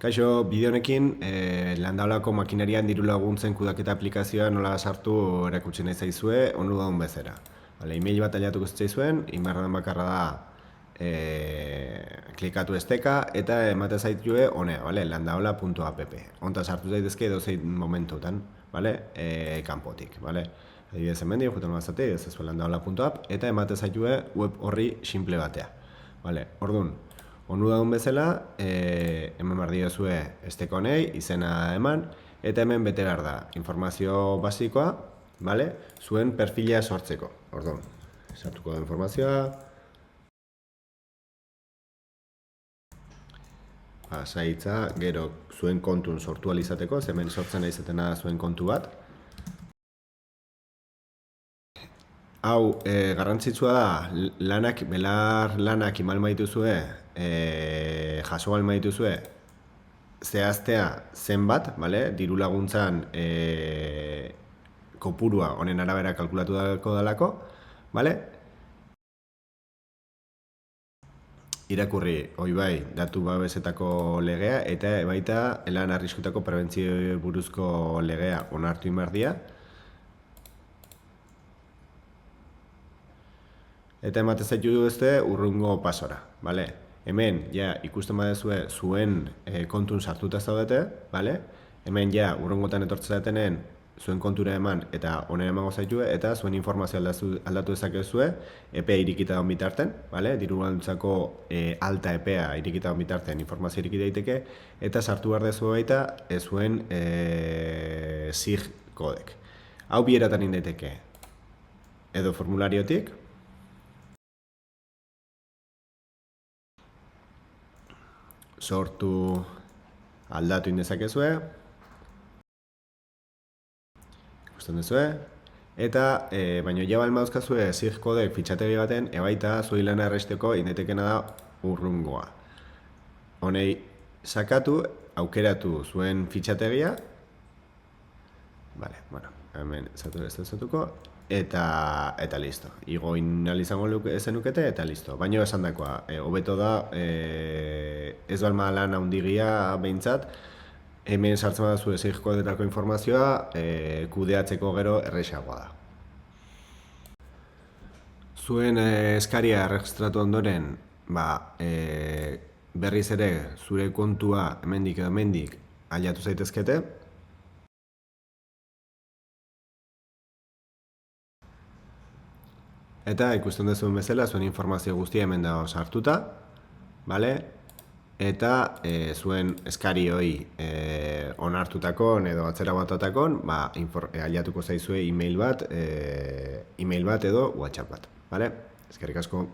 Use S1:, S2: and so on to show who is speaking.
S1: Kaixo, bideo honekin Landaolako makinerian diru laguntzen kudaketa aplikazioa nola sartu erakutsi nahi zaizue onu daun bezala. E-mail bat ailatuko zitzaizuen, inbarran bakarra da klikatu esteka eta ematen zaitue honea, landaola.app. Honta sartu zaitezke edozein momentutan, kanpotik. Adibidez hemendik, juten bazate, ez landaola.app eta ematen zaitue web horri simple batea. Orduan, onu daun bezala, hemen behar diozue esteko honei, izena eman, eta hemen bete behar da informazio basikoa, zuen perfila sortzeko. Orduan, sartuko da informazioa, zaitza, gero zuen kontun sortu alizateko, hemen sortzen nahi zetena zuen kontu bat. Hau, garrantzitsua da, belar lanak imal maituzue, jaso bal maituzue, zehaztea zenbat, diru laguntzan kopurua honen arabera kalkulatu dalako, irakurri, hoi bai, datu babesetako legea, eta baita lan arriskutako prebentzio buruzko legea onartu inbardia. Eta ematen zaitu duzte urrungo pasora, Hemen, ikusten badezue zuen kontun sartuta zaudete, Hemen, urrungotan etortzen datenen zuen kontura eman eta honen emango zaitue, eta zuen informazio aldatu dezakezue, epea irikita daun bitarten, diru laguntzako alta epea irikita daun bitarten informazio irikita daiteke, eta sartu behar dezu baita zuen SIG kodek. Hau bieratan indaiteke, edo formulariotik, sortu aldatu indezakezue, ikusten duzue, eta baino ja balmauzkazue SIG kodek fitxategi baten, ebaita zui lana erresteko indetekena da urrungoa. Honei sakatu, aukeratu zuen fitxategia, hemen zatuko, eta listo. Igo inalizango zenukete eta listo. Baina esan dakoa, hobeto da, ez balma lan handigia behintzat, hemen sartzen badazu SIG kodetako informazioa, kudeatzeko gero errexagoa da. Zuen eskaria erregistratu ondoren, berriz ere zure kontua hemendik edo hemendik ailatu zaitezkete. Eta ikusten duzuen bezala, zuen informazio guztia hemen dago sartuta, eta zuen eskari hori onartutakon edo atzera botatakon, ailatuko zaizue e-mail bat edo WhatsApp bat. Eskerrik asko.